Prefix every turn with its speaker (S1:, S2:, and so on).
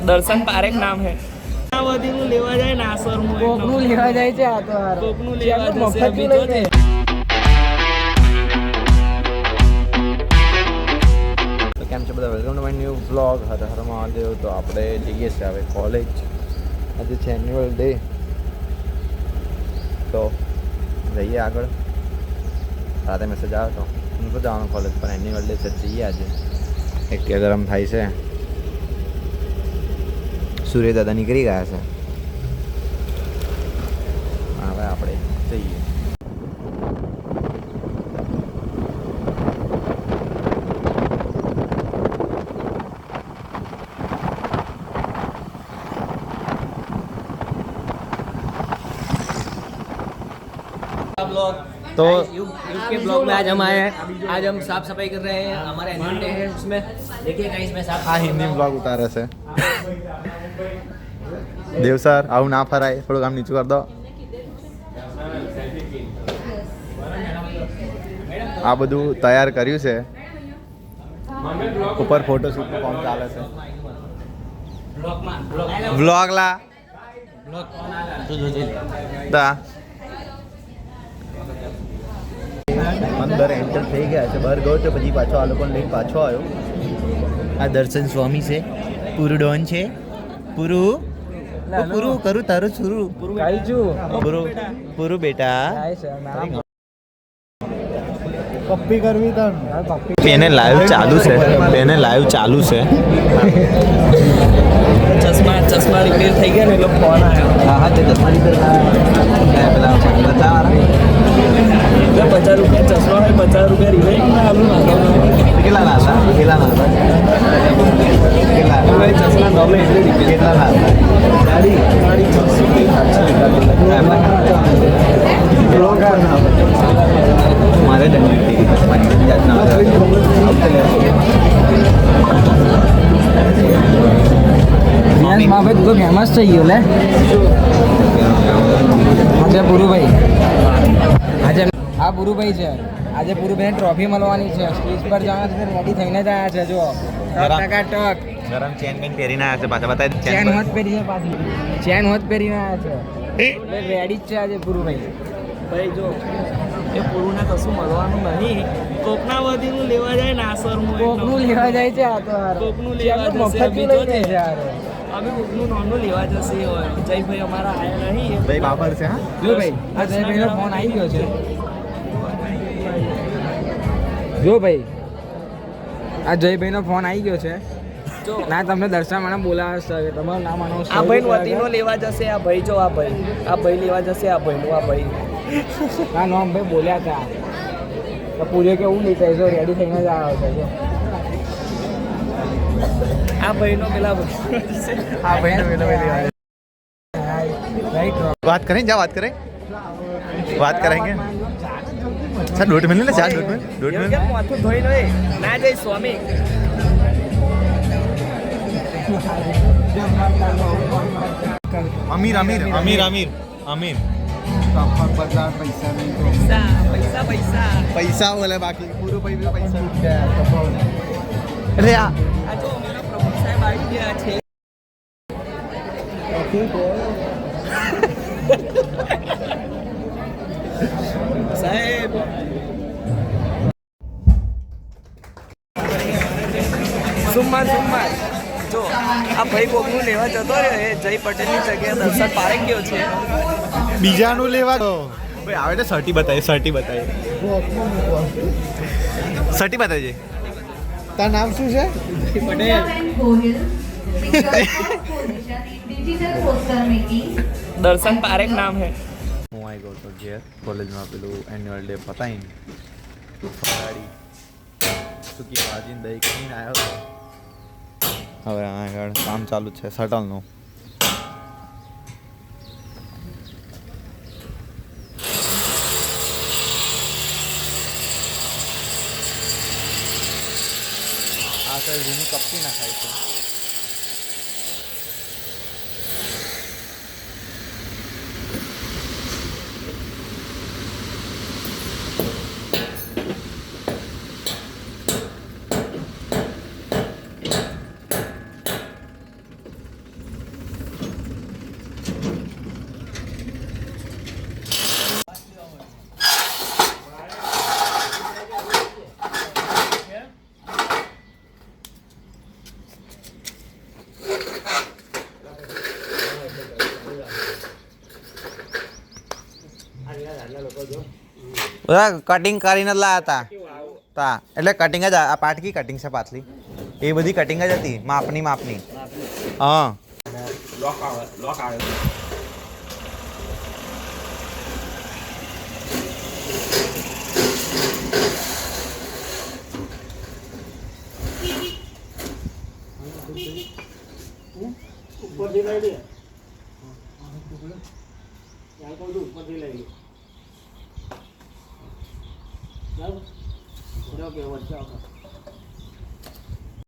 S1: દર્શન પારેખ નામ હે વધીનું લેવા જાય ને આસરનું
S2: કોકનું લેવા જાય છે આ તો
S1: કોકનું લેવા જશે
S2: મફત
S1: બીજો
S2: લઈ જાય.
S3: તો કેમ છે બધા, welcome to my new vlog. Har Har Mahadev. તો આપણે જઈએ છીએ હવે કોલેજ. આજે છે એન્યુઅલ ડે, તો જઈએ આગળ. રાતે મેસેજ આવ્યો તો હું તો જવાનું કોલેજ, પણ એન્યુઅલ ડે છે જઈએ આજે. એક ગરમ થાય છે, સૂર્ય દાદા નીકળી ગયા છે. હવે આપણે જઈએ.
S2: तो यूके ब्लॉग में आज हम आए हैं. आज हम साफ सफाई कर रहे हैं. हमारा एनुअल डे है, उसमें देखिए गाइस मैं साफ
S3: આ હિન્દી બ્લોગ ઉતારે છે. દેવ સર આવું ના ફરાય, થોડુંક આમ નીચું કરી દો. આ બધું તૈયાર કર્યું છે, ઉપર ફોટોશૂટનું કામ ચાલે છે. વ્લોગ લા તા અંદર એન્ટર થઈ ગયા છે. બહાર ગયો તો પછી પાછો આ લોકોને લઈને પાછો આવ્યો. આ દર્શન સ્વામી છે, પૂરું ડોન છે. પૂરું પૂરું કરું તારું સુરું પૂરું પૂરું બેટા.
S2: પપ્પી કરવી તો
S3: એને લાઈવ ચાલુ છે, એને લાઈવ ચાલુ છે.
S1: ચશ્મા રિપેર થઈ ગયા ને એટલે ફોન આવ્યો.
S3: હા તે ચશ્મા રિપેર પેલા
S1: ₹50 ચશ્મા હોય, ₹50 રિપેર
S3: કેટલા ના હતા, કેટલા ના હતા, કેટલા
S1: ચશ્મા ગમે એટલે રિપેર
S3: કેટલા ના હતા. મારે
S2: માં ભાઈ તું તો ફેમસ થઈ ગયો લે. આજે પુરુભાઈ, આજે આ પુરુભાઈ છે. આજે પુરુભાઈને ટ્રોફી મળવાની છે. સ્ટેજ પર જવાના છે, રેડી થઈને જ આવ્યા છે. જો ટક
S3: ગરમ ચેન બેન પહેરીને આવ્યા છે. પાછા બતાવી
S2: ચેન હોત પહેરી છે, પાછી ચેન હોત પહેરીને આવ્યા છે. રેડી જ છે આજે પુરુભાઈ.
S1: ભાઈ જો એ પૂરું ને કશું મળવાનું નહીં. કોકના વધીનું લેવા જાય ને આસરનું
S2: કોકનું લેવા જાય છે આ તો
S1: કોકનું લેવા જશે
S2: મફત
S1: બીજો
S2: લઈ જાય છે યાર.
S1: અમે કોકનું નોનું લેવા જશે. જયભાઈ અમારા આયા નહીં.
S3: ભાઈ બાબર છે. હા
S2: જો ભાઈ આ જયભાઈનો ફોન આવી ગયો છે. જો ભાઈ આ જયભાઈનો ફોન આવી ગયો છે.
S1: જો
S2: ના તમને દર્શાવવાના બોલાવે છે, તમારું નામ આનો
S1: આ ભાઈ વધીનો લેવા જશે. આ ભાઈ જો આ ભાઈ લેવા જશે. આ ભાઈનું આ ભાઈ
S2: ના નામ ભાઈ બોલ્યા હતા તો પૂર્યો કે હું નહીં કહીશો, રેડી થઈને જ આવ્યો છે. જો
S1: આ ભાઈનો પેલા
S2: આ ભાઈ રાઈટ
S3: बात करें, जा बात करें, बात करेंगे. सर 2 मिनट ले, 4 मिनट 2 मिनट.
S1: કેમ માથું ધોઈને હોય ના જઈ સ્વામી.
S3: अमीर अमीर अमीर अमीर अमीर
S1: પૈસા પૈસા પૈસા
S3: पैसा बोले बाकी पूरे पैसा. अरे यार
S1: આ જો અમારા પ્રભુ સાહેબ આવી ગયા છે. સાહેબ સુમ્મા જો આ ભાઈ કોકનું લેવા જતો રહ્યો. એ જય પટેલની જગ્યાએ દર્શન પારેખ ગયો છે.
S3: બીજાનું લેવા દો ભાઈ. આવે તો સર્ટી બતાવી, સર્ટી બતાવી, સર્ટી બતાવી. તારું નામ શું છે?
S1: દર્શન પારેખ નામ હે.
S3: હું આવી ગયો તો ઘેર. કોલેજમાં પેલું એન્યુઅલ ડે પતાવીને ફરાળી સૂકી ભાજીને દહીં ખાઈને આવ્યો. હવે આગળ કામ ચાલુ છે શટલનું. આ સાઈડ રીનું કપટી નાખાય છે. બધા કટિંગ કરીને જ લાયા હતા તા એટલે કટિંગ જ આ પાટકી કટિંગ છે પાછલી એ બધી કટિંગ જ હતી માપની હા
S1: લોક આવે ઉપરથી લઈ લે ત્યાં કોઈ ઉપરથી લઈ લે જાઓ કે વચ્ચે આવો